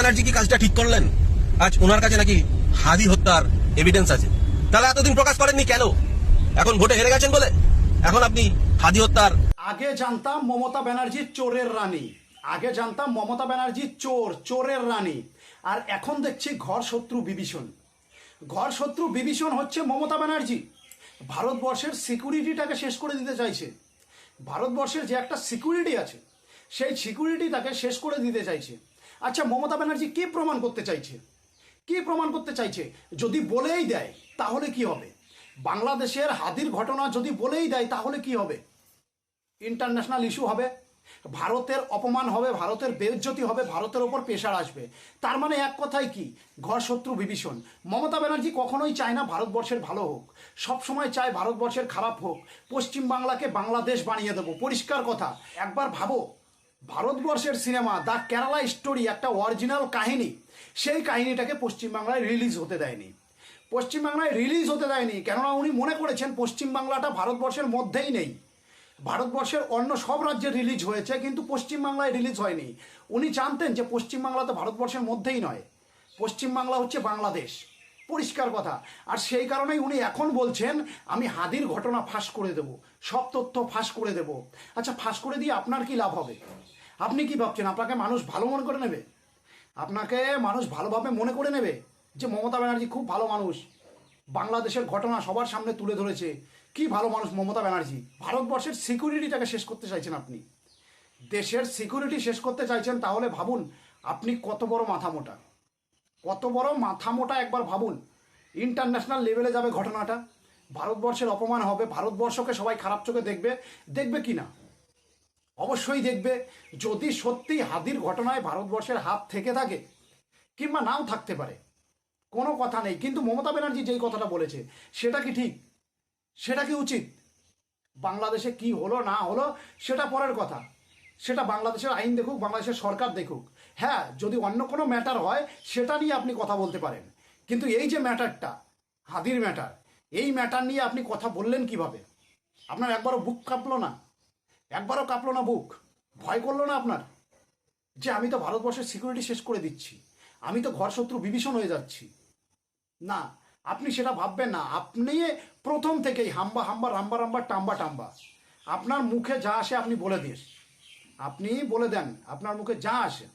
ব্যানার্জি কি কাজটা ঠিক করলেন? আজ ওনার কাছে নাকি হাদি হত্যার এভিডেন্স আছে। তাহলে এতদিন প্রকাশ করেননি কেন? এখন ভোটে হেরে গেছেন বলে এখন আপনি হাদি হত্যার। আগে জানতাম মমতা ব্যানার্জি চোরের রানী, আগে জানতাম মমতা ব্যানার্জি চোরের রানী, আর এখন দেখছি ঘর শত্রু বিভীষণ। ঘর শত্রু বিভীষণ হচ্ছে মমতা ব্যানার্জি। ভারতবর্ষের সিকিউরিটিটাকে শেষ করে দিতে চাইছে। ভারতবর্ষের যে একটা সিকিউরিটি আছে সেই সিকিউরিটিটাকে শেষ করে দিতে চাইছে। আচ্ছা, মমতা ব্যানার্জি কি প্রমাণ করতে চাইছে? কি প্রমাণ করতে চাইছে? যদি বলেই দেয় তাহলে কি হবে? বাংলাদেশের হাদির ঘটনা যদি বলেই দেয় তাহলে কি হবে? ইন্টারন্যাশনাল ইস্যু হবে, ভারতের অপমান হবে, ভারতের বেইজ্জতি হবে, ভারতের ওপর প্রেশার আসবে। তার মানে এক কথায় কি, ঘর শত্রু বিভীষণ। মমতা ব্যানার্জি কখনোই চায় না ভারতবর্ষের ভালো হোক, সবসময় চায় ভারতবর্ষের খারাপ হোক। পশ্চিমবাংলাকে বাংলাদেশ বানিয়ে দেবো, পরিষ্কার কথা। একবার ভাবো, ভারতবর্ষের সিনেমা দ্য কেরালা স্টোরি একটা অরিজিনাল কাহিনী, সেই কাহিনীটাকে পশ্চিমবাংলায় রিলিজ হতে দেয়নি। পশ্চিমবাংলায় রিলিজ হতে দেয়নি কেননা উনি মনে করেছেন পশ্চিমবাংলাটা ভারতবর্ষের মধ্যেই নেই। ভারতবর্ষের অন্য সব রাজ্যে রিলিজ হয়েছে কিন্তু পশ্চিমবাংলায় রিলিজ হয়নি। উনি জানতেন যে পশ্চিমবাংলা তো ভারতবর্ষের মধ্যেই নয়, পশ্চিমবাংলা হচ্ছে বাংলাদেশ, পরিষ্কার কথা। আর সেই কারণেই উনি এখন বলছেন আমি হাদির ঘটনা ফাঁস করে দেব, সব তথ্য ফাঁস করে দেব। আচ্ছা, ফাঁস করে দিয়ে আপনার কি লাভ হবে? আপনি কি ভাবছেন আপনাকে মানুষ ভালো মনে করে নেবে? আপনাকে মানুষ ভালোভাবে মনে করে নেবে যে মমতা ব্যানার্জি খুব ভালো মানুষ, বাংলাদেশের ঘটনা সবার সামনে তুলে ধরেছে, কি ভালো মানুষ মমতা ব্যানার্জি। ভারতবর্ষের সিকিউরিটিটাকে শেষ করতে চাইছেন আপনি, দেশের সিকিউরিটি শেষ করতে চাইছেন। তাহলে ভাবুন আপনি কত বড় মাথা মোটা, কত বড় মাথা মোটা, একবার ভাবুন। ইন্টারন্যাশনাল লেভেলে যাবে ঘটনাটা, ভারতবর্ষের অপমান হবে, ভারতবর্ষকে সবাই খারাপ চোখে দেখবে। দেখবে কি না? অবশ্যই দেখবে। যদি সত্যি হাদির ঘটনায় ভারতবর্ষের হাত থেকে থাকে, কিংবা নাও থাকতে পারে, কোনো কথা নেই, কিন্তু মমতা ব্যানার্জি যেই কথাটা বলেছে সেটা কি ঠিক? সেটা কি উচিত? বাংলাদেশে কি হলো না হলো সেটা পরের কথা, সেটা বাংলাদেশের আইন দেখুক, বাংলাদেশের সরকার দেখুক। হ্যাঁ, যদি অন্য কোনো ম্যাটার হয় সেটা নিয়ে আপনি কথা বলতে পারেন, কিন্তু এই যে ম্যাটারটা, হাদির ম্যাটার, এই ম্যাটার নিয়ে আপনি কথা বললেন কিভাবে? আপনার একবারও বুক কাঁপলো না? একবারও কাঁপলো না বুক? ভয় করলো না আপনার যে আমি তো ভারতবর্ষের সিকিউরিটি শেষ করে দিচ্ছি, আমি তো ঘর শত্রু বিভীষণ হয়ে যাচ্ছি? না, আপনি সেটা ভাববেন না। আপনি প্রথম থেকেই হাম্বা হাম্বা রাম্বা রাম্বা টাম্বা টাম্বা, আপনার মুখে যা আসে আপনি বলে দিস, আপনি বলে দেন আপনার মুখে যা আসে।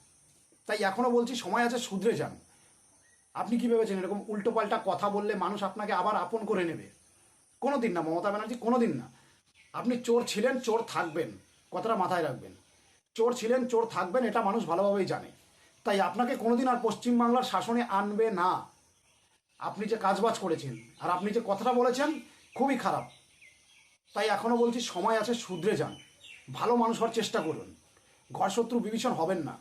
তাই এখনও বলছি সময় আছে, শুধরে যান। আপনি কি ভেবেছেন এরকম উল্টোপাল্টা কথা বললে মানুষ আপনাকে আবার আপন করে নেবে? কোনো দিন না মমতা ব্যানার্জি, কোনো দিন না। আপনি চোর ছিলেন, চোর থাকবেন, কথাটা মাথায় রাখবেন। চোর ছিলেন, চোর থাকবেন, এটা মানুষ ভালোভাবেই জানে। তাই আপনাকে কোনোদিন আর পশ্চিমবাংলার শাসনে আনবে না। আপনি যে কাজবাজ করেছেন আর আপনি যে কথাটা বলেছেন খুবই খারাপ। তাই এখনও বলছি সময় আছে, শুধরে যান, ভালো মানুষ হওয়ার চেষ্টা করুন, ঘর শত্রু বিভীষণ হবেন না।